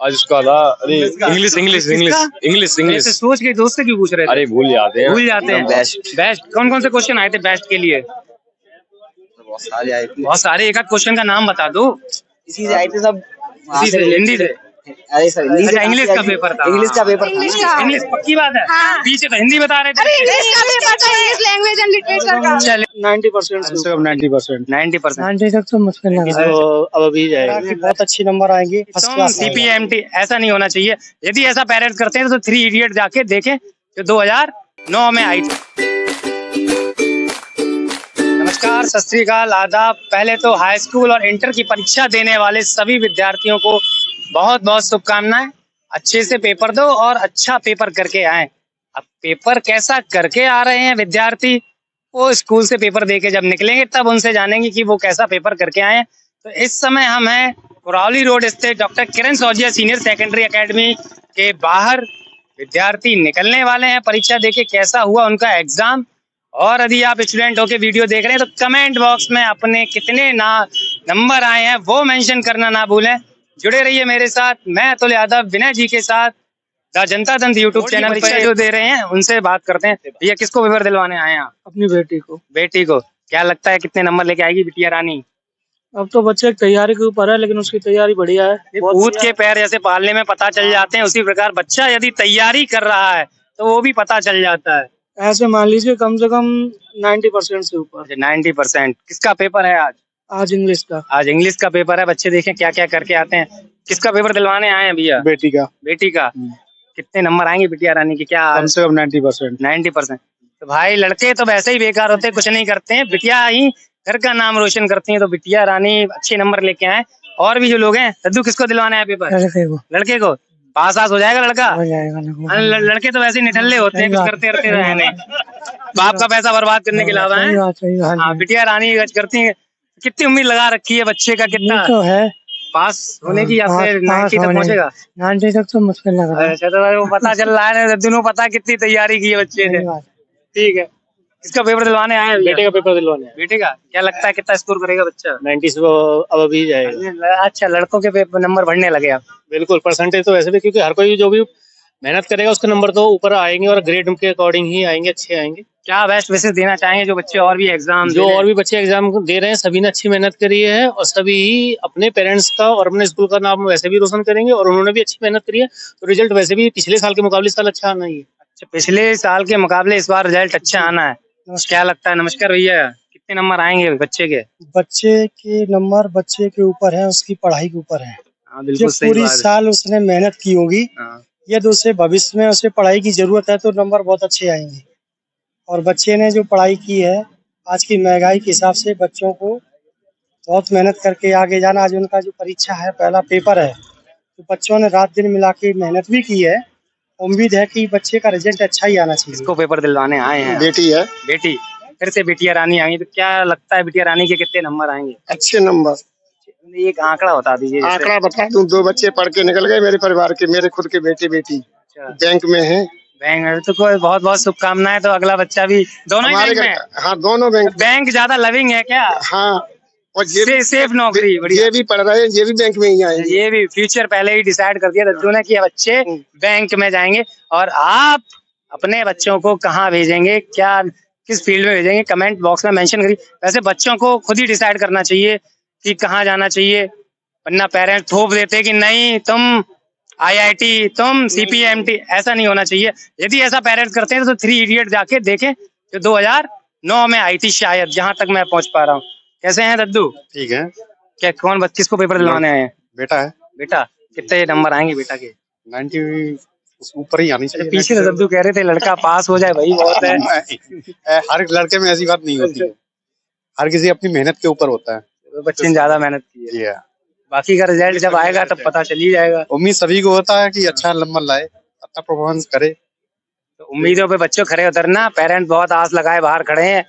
आज उसका था, अरे English English English English English. सोच के दोस्त से क्यों पूछ रहे थे? अरे भूल जाते हैं। बेस्ट कौन कौन से क्वेश्चन आए थे बेस्ट के लिए? बहुत सारे आए थे। बहुत सारे, एक आध क्वेश्चन का नाम बता दो। इसी से आए थे सब। इसी से, हिंदी से? अरे सर इंग्लिश का पेपर था। इंग्लिश का पेपर था। इंग्लिश पक्की बात है। हाँ। पीछे तो हिंदी बता रहे थे। अरे इंग्लिश का पेपर था, इंग्लिश लैंग्वेज एंड लिटरेचर का। चलिए 90% से 90% 90 तक तो मुश्किल लग रहा है। तो अब अभी जाएगा कि बहुत अच्छी नंबर आएंगे, फर्स्ट क्लास आएगा। CPMT ऐसा नहीं होना चाहिए। यदि ऐसा पेरेंट्स करते हैं तो 3 इडियट जाके देखें जो 2009 में आई थी। नमस्कार, सत श्री अकाल, आदाब। पहले तो हाई स्कूल और इंटर की परीक्षा देने वाले सभी विद्यार्थियों को बहुत बहुत शुभकामनाएं। अच्छे से पेपर दो और अच्छा पेपर करके आए। अब पेपर कैसा करके आ रहे हैं विद्यार्थी, वो स्कूल से पेपर दे के जब निकलेंगे तब उनसे जानेंगे कि वो कैसा पेपर करके आए हैं। तो इस समय हम हैं कुराली रोड स्थित डॉक्टर किरण सौजिया सीनियर सेकेंडरी एकेडमी के बाहर। विद्यार्थी निकलने वाले हैं परीक्षा देके, कैसा हुआ उनका एग्जाम। और यदि आप स्टूडेंट होके वीडियो देख रहे हैं तो कमेंट बॉक्स में अपने कितने नंबर आए हैं वो मेंशन करना ना भूलें। जुड़े रहिए मेरे साथ, मैं अतुल यादव विनय जी के साथ द जनता दंत यूट्यूब चैनल पर जो दे रहे हैं उनसे बात करते हैं। भैया किसको पेपर दिलवाने आए हैं आप? अपनी बेटी को। बेटी को। क्या लगता है कितने नंबर लेके आएगी बिटिया रानी? अब तो बच्चे की तैयारी के ऊपर है, लेकिन उसकी तैयारी बढ़िया है। कूद के पैर जैसे पालने में पता चल जाते हैं, उसी प्रकार बच्चा यदि तैयारी कर रहा है तो वो भी पता चल जाता है। ऐसे मान लीजिए कम से कम 90% से ऊपर। 90%। किसका पेपर है आज? आज इंग्लिश का। आज इंग्लिश का पेपर है। बच्चे देखें क्या क्या करके आते हैं। किसका पेपर दिलवाने आए हैं भैया? बेटी का। बेटी का। कितने नंबर आएंगे बिटिया रानी के? क्या कम से कम 90%। 90%। तो भाई लड़के तो वैसे ही बेकार होते हैं, कुछ नहीं करते हैं। बिटिया ही घर का नाम रोशन करती है। तो बिटिया रानी अच्छे नंबर लेके आए। और भी जो लोग हैं, दद्दू किसको दिलवाना है पेपर? लड़के को। पास हो जाएगा लड़का? हो जाएगा। लड़के तो वैसे ही निठल्ले होते हैं, कुछ करते रहते हैं नहीं। बाप का पैसा बर्बाद करने के अलावा है। हाँ, बिटिया रानी करती है। कितनी उम्मीद लगा रखी है बच्चे का? कितना तो है पास होने की? या फिर 90 तक पहुंचेगा? 90 तक तो मुश्किल लग रहा है। अच्छा, तो वो पता चल रहा है दोनों, पता कितनी तैयारी की है बच्चे ने। ठीक है, इसका पेपर दिलवाने आए हैं? बेटे का पेपर दिलवाने। बेटे का। क्या लगता है कितना स्कोर करेगा बच्चा? 90 से अब अभी जाएगा। अच्छा, लड़कों के पेपर नंबर बढ़ने लगे अब? बिल्कुल, परसेंटेज तो वैसे भी, क्योंकि हर कोई जो भी मेहनत करेगा उसके नंबर तो ऊपर आएंगे और ग्रेड के अकॉर्डिंग ही आएंगे, अच्छे आएंगे। क्या बेस्ट विशेष देना चाहेंगे जो बच्चे और भी एग्जाम बच्चे एग्जाम दे रहे हैं? सभी ने अच्छी मेहनत करी है और सभी अपने पेरेंट्स का और अपने स्कूल का नाम वैसे भी रोशन करेंगे और उन्होंने भी अच्छी मेहनत करी है, तो रिजल्ट वैसे भी पिछले साल के मुकाबले इस साल अच्छा आना ही है। अच्छा, पिछले साल के मुकाबले इस बार रिजल्ट अच्छा आना है। क्या लगता है? नमस्कार भैया, कितने नंबर आएंगे बच्चे के? बच्चे के नंबर बच्चे के ऊपर है, उसकी पढ़ाई के ऊपर है। हाँ, बिल्कुल सही पूरी बात है। साल उसने मेहनत की होगी, यदि उसे भविष्य में उसे पढ़ाई की जरूरत है तो नंबर बहुत अच्छे आएंगे। और बच्चे ने जो पढ़ाई की है, आज की महंगाई के हिसाब से बच्चों को बहुत मेहनत करके आगे जाना। आज उनका जो परीक्षा है, पहला पेपर है, तो बच्चों ने रात दिन मिला के मेहनत भी की है। उम्मीद है कि बच्चे का रिजल्ट अच्छा ही आना चाहिए। इसको पेपर दिलवाने आए हैं? बेटी है। बेटी। फिर से बिटिया रानी आई, तो क्या लगता है बिटिया रानी के कितने नंबर आएंगे? अच्छे नंबर। एक आंकड़ा बता दीजिए। आंकड़ा बता दूं, 2 बच्चे पढ़ के निकल गए मेरे परिवार के, मेरे खुद के बेटी बैंक में है। बैंक में तो कोई बहुत बहुत शुभकामनाएं। तो अगला बच्चा भी दोनों ही बैंक में? हाँ, दोनों बैंक ज्यादा लविंग है क्या? हाँ, और ये भी सेफ नौकरी। ये भी पढ़ रहे हैं, ये भी बैंक में ही आएंगे। ये भी फ्यूचर पहले ही डिसाइड कर दिया दद्दू ने कि बच्चे बैंक में जाएंगे। और आप अपने बच्चों को कहाँ भेजेंगे, क्या किस फील्ड में भेजेंगे, कमेंट बॉक्स में मेंशन करिए। वैसे बच्चों को खुद ही डिसाइड करना चाहिए कि कहाँ जाना चाहिए, वरना पेरेंट्स थोप देते कि नहीं तुम IIT, तुम CPMT। ऐसा नहीं होना चाहिए। यदि ऐसा पेरेंट्स करते हैं तो 3 इडियट जाके देखें जो 2009 में आई थी शायद, जहां तक मैं पहुंच पा रहा हूँ। कैसे हैं दद्दू? ठीक है। क्या कौन बच्चे किसको पेपर दिलवाने आए हैं? बेटा है। बेटा। कितने नंबर आएंगे बेटा के? 90 ऊपर ही आनी चाहिए। पीछे तो दद्दू कह रहे थे लड़का पास हो जाए वही बहुत है। हर लड़के में ऐसी बात नहीं होती है, हर किसी अपनी मेहनत के ऊपर होता है। तो बच्चे ने ज्यादा मेहनत की है। ये बाकी का रिजल्ट जब आएगा तब पता चल ही जाएगा। उम्मीद सभी को होता है कि अच्छा नंबर लाए, अच्छा परफॉर्मेंस करे। तो उम्मीदों पे बच्चों खड़े उतरना। पेरेंट्स बहुत आस लगाए बाहर खड़े हैं।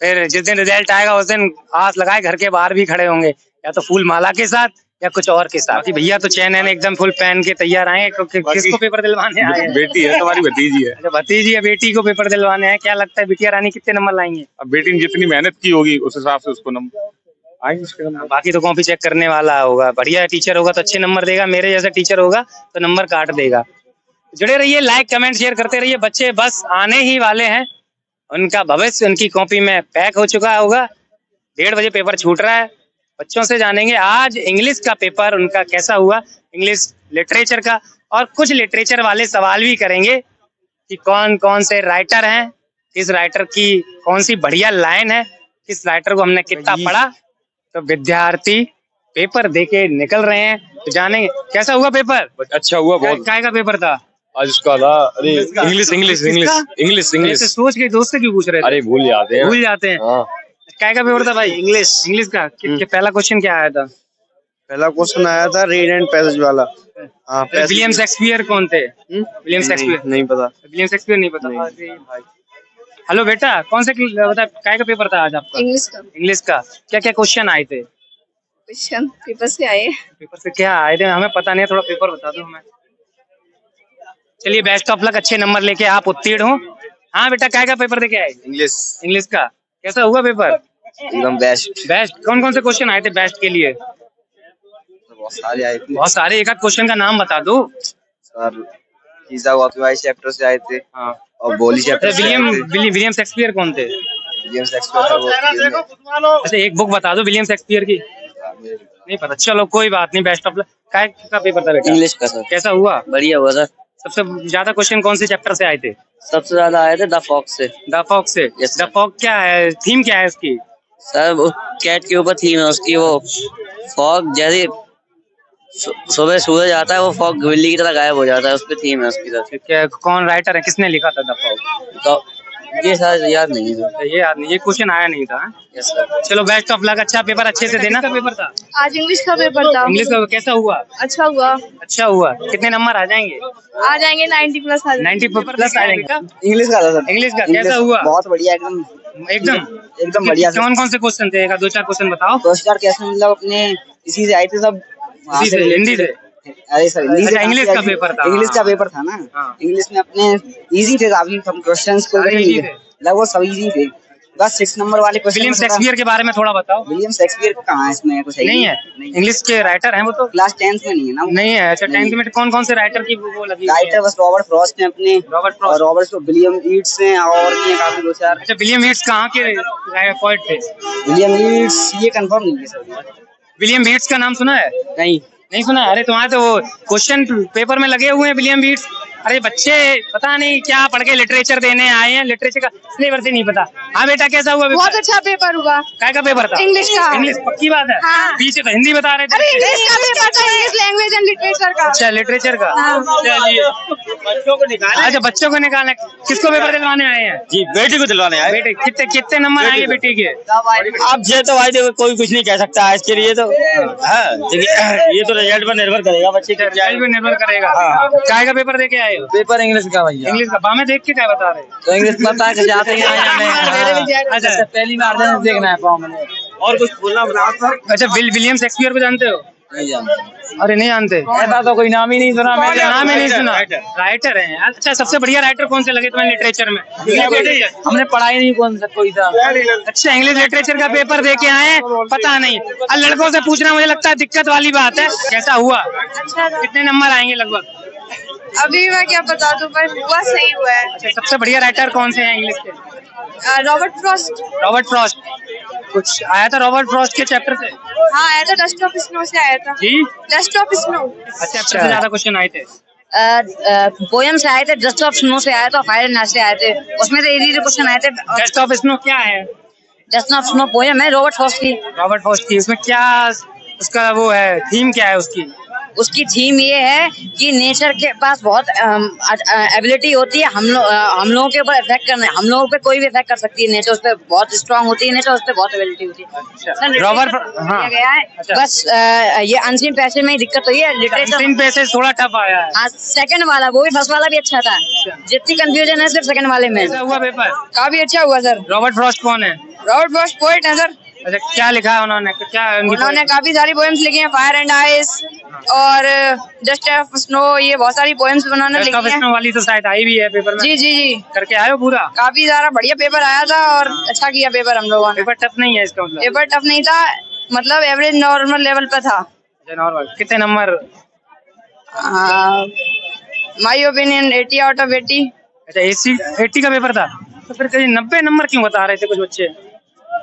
फिर जिस दिन रिजल्ट आएगा उस दिन आस लगाए घर के बाहर भी खड़े होंगे, या तो फूल माला के साथ या कुछ और के साथ। भैया तो चैन है एकदम फुल पहन के तैयार आए हैं। किसको पेपर दिलवाने आए हैं? बेटी है, तुम्हारी भतीजी है। अच्छा, भतीजी है, बेटी को पेपर दिलवाने हैं। क्या लगता है बिटिया रानी कितने नंबर लाएंगे? अब बेटी ने जितनी मेहनत की होगी उस हिसाब से उसको नंबर। आएंगे उसके नंबर। बाकी तो कॉपी चेक करने वाला होगा, बढ़िया टीचर होगा तो अच्छे नंबर देगा, मेरे जैसा टीचर होगा तो नंबर काट देगा। जुड़े रहिए, लाइक कमेंट शेयर करते रहिए। बच्चे बस आने ही वाले हैं, उनका भविष्य उनकी कॉपी में पैक हो चुका होगा। 1:30 बजे पेपर छूट रहा है। बच्चों से जानेंगे आज इंग्लिश का पेपर उनका कैसा हुआ, इंग्लिश लिटरेचर का, और कुछ लिटरेचर वाले सवाल भी करेंगे कि कौन कौन से राइटर हैं, किस राइटर की कौन सी बढ़िया लाइन है, किस राइटर को हमने कितना पढ़ा। तो विद्यार्थी पेपर देके निकल रहे हैं, तो जानेंगे कैसा हुआ पेपर। अच्छा हुआ बहुत। काय का पेपर था आज उसका था, अरे English English English English English. ऐसे सोच के दोस्त से क्यों पूछ रहे थे? अरे भूल जाते हैं। भूल जाते हैं। हाँ। काय का पेपर था भाई? इंग्लिश। इंग्लिश का पहला क्वेश्चन क्या आया था? पहला क्वेश्चन आया था रीड एंड पैसेज वाला। हाँ, विलियम शेक्सपियर कौन थे? विलियम शेक्सपियर नहीं पता। विलियम शेक्सपियर नहीं पता। हेलो बेटा, कौन से बता काय का पेपर था आज आपका? इंग्लिश का इंग्लिश का। क्या क्या क्वेश्चन आए थे? क्वेश्चन पेपर से आए। पेपर से क्या आए थे हमें पता नहीं है, थोड़ा पेपर बता दो हमें। चलिए, बेस्ट ऑफ लक, अच्छे नंबर लेके आप उत्तीर्ण हो। हाँ बेटा, काय का पेपर देके आए? इंग्लिश इंग्लिश का। कैसा हुआ पेपर? एकदम बेस्ट। बेस्ट। कौन कौन से क्वेश्चन आए थे बेस्ट के लिए? बहुत सारे आए थे बहुत सारे। एक आध क्वेश्चन का नाम बता दो सर। ईसा ऑथराइज चैप्टर से आए थे हाँ। और बोली चैप्टर से आए थे। विलियम शेक्सपियर कौन थे? विलियम शेक्सपियर था अच्छा, एक बुक बता दो विलियम शेक्सपियर की। नहीं पता, चलो कोई बात नहीं। Best of luck. काय का पेपर था बेटा? इंग्लिश का सर। कैसा हुआ? बढ़िया हुआ सर। सबसे ज्यादा क्वेश्चन कौन से चैप्टर से आए थे? सबसे ज्यादा आए थे द फॉक्स से। द फॉक्स से। Yes, द फॉक्स क्या है, थीम क्या है इसकी? सर वो कैट के ऊपर थीम है उसकी। वो फॉग जैसे सुबह सूरज आता है, वो फॉग बिल्ली की तरह गायब हो जाता है, उस पर थीम है उसकी सर। क्या कौन राइटर है, किसने लिखा था द फॉक्स? तो ये सर याद नहीं है। ये आदमी, ये क्वेश्चन आया नहीं था। Yes sir. चलो, बेस्ट ऑफ लक, अच्छा पेपर अच्छे से देना। पेपर था आज इंग्लिश का पेपर था। इंग्लिश का। कैसा हुआ? अच्छा हुआ। अच्छा हुआ। कितने नंबर आ जाएंगे? आ जाएंगे 90 प्लस। 90 प्लस आ जाएंगे। इंग्लिश का था सर। इंग्लिश का कैसा हुआ? बहुत बढ़िया, एकदम एकदम एकदम बढ़िया सर। कौन कौन से क्वेश्चन थे? एक दो चार क्वेश्चन बताओ। 2-4 कैसे मतलब अपने इसी से आए थे सब। वहाँ इसी से, हिंदी से। अरे सर अच्छा, इंग्लिश का पेपर था। इंग्लिश का पेपर था ना। हाँ। इंग्लिश में अपने इजी थे काफी, क्वेश्चंस को easy थे। लगभग सब इजी थे। बस 6 नंबर वाले क्वेश्चन। विलियम शेक्सपियर के बारे में थोड़ा बताओ। विलियम शेक्सपियर कहाँ है इसमें? कुछ नहीं है। इंग्लिश के राइटर हैं वो तो। क्लास 10th में नहीं है ना वो? नहीं है। अच्छा, 10th में कौन कौन से राइटर की वो लगी? राइटर बस रॉबर्ट फ्रॉस्ट हैं अपने। Robert Frost. और रॉबर्ट विलियम ईट्स हैं और ये काफी 2-4। अच्छा, विलियम ईट्स कहाँ के पोएट थे? विलियम ईट्स ये कंफर्म नहीं है सर। विलियम ईट्स का नाम सुना है? नहीं सुना? अरे तुम्हारे तो वो क्वेश्चन पेपर में लगे हुए हैं विलियम ईट्स। अरे बच्चे पता नहीं क्या पढ़ के लिटरेचर देने आए हैं, लिटरेचर का सिलेबस ही नहीं पता। हाँ बेटा, कैसा हुआ पेपर? बहुत अच्छा पेपर हुआ। काय का पेपर था? इंग्लिश का। इंग्लिश पक्की बात है? हाँ। पीछे तो हिंदी बता रहे थे। अरे इंग्लिश का पेपर था, इंग्लिश लैंग्वेज एंड लिटरेचर का। अच्छा, लिटरेचर का। चलिए, बच्चों को निकालना। अच्छा, बच्चों को निकालना। किसको पेपर दिलवाने आए हैं? जी, बेटी को दिलवाने आए। बेटे कितने कितने नंबर आएंगे बेटी के? अब ये तो भाई देखो, कोई कुछ नहीं कह सकता है इसके लिए तो। हाँ, ये तो रिजल्ट पर निर्भर करेगा बच्चे का। रिजल्ट पे निर्भर करेगा। काय का पेपर देके आए हो? पेपर इंग्लिश का भैया। इंग्लिश का। बामें देख के क्या बता रहे हैं? तो इंग्लिश पता है जाते हैं अच्छा, पहली बार देखना है फॉर्म में। और कुछ बोलना बता। अच्छा, विलियम शेक्सपियर को जानते हो? नहीं जानते। अरे नहीं जानते? ऐसा तो कोई नाम ही नहीं सुना मैंने। नाम ही नहीं सुना। राइटर हैं। अच्छा, सबसे बढ़िया राइटर कौन से लगे तुम्हें लिटरेचर में? हमने पढ़ाई नहीं कौन सा कोई था। अच्छा, इंग्लिश लिटरेचर का पेपर देके आए हैं, पता नहीं। अब लड़कों से पूछना मुझे लगता है दिक्कत वाली बात है। कैसा हुआ? अच्छा था। कितने नंबर आएंगे लगभग? अभी मैं क्या बता दूं, पर हुआ सही हुआ है। अच्छा, सबसे बढ़िया राइटर कौन से हैं इंग्लिश के? Robert Frost. Robert Frost. कुछ आया था रॉबर्ट फ्रॉस्ट के चैप्टर से? हाँ आया था, डस्ट ऑफ स्नो से आया था। जी, डस्ट ऑफ स्नो। अच्छा, सबसे ज्यादा क्वेश्चन आए थे? पोएम से आए थे, डस्ट ऑफ स्नो से आया था, फायर एंड से आए थे। उसमें से इजी क्वेश्चन आए थे। डस्ट ऑफ स्नो क्या है? डस्ट ऑफ स्नो पोएम है रॉबर्ट फ्रॉस्ट की। रॉबर्ट फ्रॉस्ट की। उसमें क्या उसका वो है, थीम क्या है उसकी? उसकी थीम ये है कि नेचर के पास बहुत एबिलिटी होती है हम लोगों के ऊपर इफेक्ट करने, हम लोगों पे कोई भी इफेक्ट कर सकती है। नेचर उस पर बहुत स्ट्रांग होती है, नेचर उस पर बहुत एबिलिटी होती है। रॉबर्ट, हाँ, गया है। अच्छा। बस ये अनसीन पैसेज में ही दिक्कत हुई है। लिटरेचर पैसेज थोड़ा टफ आया है। हाँ, सेकंड वाला, वो भी फर्स्ट वाला भी अच्छा था। जितनी कंफ्यूजन है सिर्फ सेकंड वाले में। कैसा हुआ पेपर? काफी अच्छा हुआ सर। रॉबर्ट फ्रॉस्ट कौन है? रॉबर्ट फ्रॉस्ट पोएट है सर। अच्छा, क्या लिखा है उन्होंने? क्या उन्होंने काफी सारी पोएम्स लिखी हैं, फायर एंड आइस और डस्ट ऑफ स्नो, ये बहुत सारी पोएम्स उन्होंने लिखी हैं। वाली तो शायद आई भी है पेपर में। जी जी जी, करके आए हो पूरा? काफी सारा बढ़िया पेपर आया था और अच्छा किया पेपर हम लोगों ने। पेपर टफ नहीं है इसका मतलब? पेपर टफ नहीं था, मतलब एवरेज नॉर्मल लेवल पे था। नॉर्मल कितने number? My opinion 80 out of 80। अच्छा 80 का पेपर था, तो फिर कहीं 90 नंबर क्यों बता रहे थे कुछ बच्चे?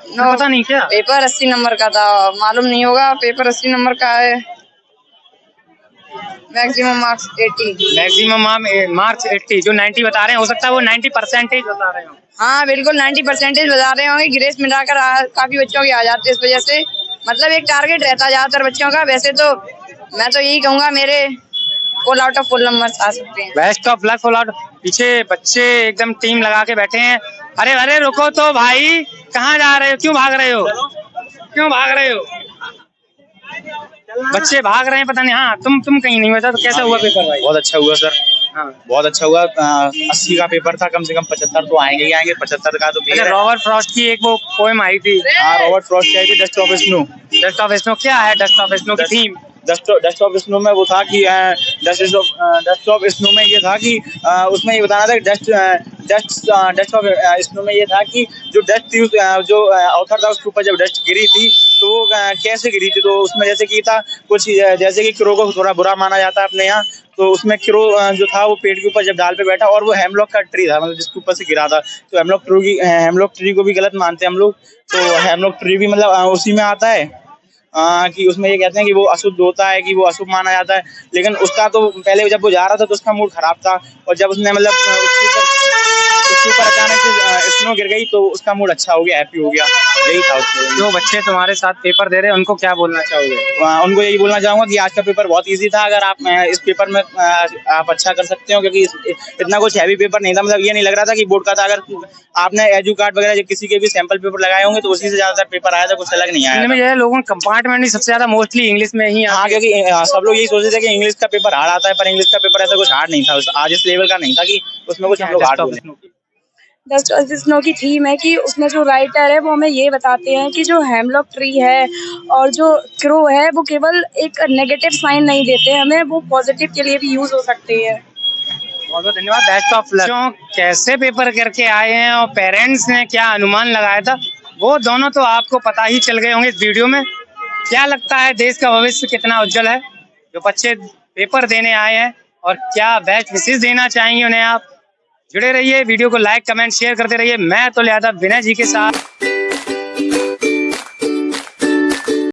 नो, पता नहीं क्या? पेपर 80 नंबर का था, मालूम नहीं होगा। पेपर 80 नंबर का है। Maximum marks 80। मैक्सिमम मार्क्स 80, जो 90 बता रहे हैं, हो सकता है वो 90% बता रहे हो। हाँ बिल्कुल 90% बता रहे होंगे। ग्रेस मिलाकर काफी बच्चों की आ जाती है इस वजह से। मतलब एक टारगेट रहता है ज्यादातर बच्चों का। वैसे तो मैं तो यही कहूंगा मेरे full out of full number आ सकते हैं। Best of luck, full out. पीछे बच्चे एकदम टीम लगा के बैठे हैं। अरे अरे रुको तो भाई, कहाँ जा रहे हो? क्यों भाग रहे हो? क्यों भाग रहे हो? बच्चे भाग रहे हैं, पता नहीं। हाँ तुम कहीं नहीं बता, तो कैसा हुआ पेपर भाई? बहुत अच्छा हुआ सर। हाँ। बहुत अच्छा हुआ। 80 का पेपर था, कम से कम 75 तो आएंगे ही आएंगे। 75 का तो अच्छा, रॉबर्ट फ्रॉस्ट की एक वो पोएम आई थी। हाँ, रॉबर्ट फ्रॉस्ट की आई थी, dust of snow. Dust of snow क्या है? डस्ट ऑफ स्नो की थीम? डस्ट ऑफ स्नो में वो था कि डस्ट ऑफ स्नो में ये था कि उसमें ये बताना था कि डस्ट ऑफ स्नो में ये था कि जो डस्ट थी, जो ऑथर था, उसके ऊपर जब डस्ट गिरी थी तो वो कैसे गिरी थी। तो उसमें जैसे कि था कुछ, जैसे कि क्रो को थोड़ा बुरा माना जाता है अपने यहाँ, तो उसमें क्रो जो था वो पेड़ के ऊपर जब डाल पे बैठा, और वो हेमलॉक का ट्री था, मतलब जिसके ऊपर से गिरा था। तो हेमलॉक ट्री को भी गलत मानते हैं हम लोग। तो हेमलॉक ट्री भी मतलब उसी में आता है कि उसमें ये कहते हैं कि वो अशुद्ध होता है, कि वो अशुभ माना जाता है। लेकिन उसका तो पहले जब वो जा रहा था तो उसका मूड खराब था, और जब उसने मतलब उसके ऊपर अचानक से स्नो गिर गई तो उसका मूड अच्छा हो गया, हैप्पी हो गया। यही था उसको। जो बच्चे तुम्हारे साथ पेपर दे रहे हैं उनको क्या बोलना चाहोगे? उनको यही बोलना चाहूंगा कि आज का पेपर बहुत इजी था। अगर आप इस पेपर में आप अच्छा कर सकते हो, क्योंकि इतना कुछ हैवी पेपर नहीं था। मतलब ये नहीं लग रहा था कि बोर्ड का था। अगर आपने एजू कार्ड वगैरह किसी के भी सैंपल पेपर लगाए होंगे तो उसी से ज्यादातर पेपर आया था, कुछ अलग नहीं आया। में ये लोगों ने कंपार्टमेंट में सबसे ज्यादा मोस्टली इंग्लिश में ही। हाँ, क्योंकि सब लोग यही सोचते थे कि इंग्लिश का पेपर हार्ड आता है, पर इंग्लिश का पेपर ऐसा कुछ हार्ड नहीं था। आज इस लेवल का नहीं था कि उसमें कुछ हम लोग हार्ड बोले। डस्ट ऑफ स्नो की थीम है कि उसमें जो राइटर है वो हमें ये बताते हैं कि जो हेमलॉक ट्री है और जो क्रो है वो केवल एक नेगेटिव साइन नहीं देते, हमें वो पॉजिटिव के लिए भी यूज हो सकते हैं। बहुत बहुत धन्यवाद। Best of luck. कैसे पेपर करके आए हैं और पेरेंट्स ने क्या अनुमान लगाया था, वो दोनों तो आपको पता ही चल गए होंगे इस वीडियो में। क्या लगता है देश का भविष्य कितना उज्जवल है? जो बच्चे पेपर देने आए हैं, और क्या बेस्ट विशेष देना चाहेंगे उन्हें आप? जुड़े रहिए, वीडियो को लाइक कमेंट शेयर करते रहिए। मैं तो यादव विनय जी के साथ।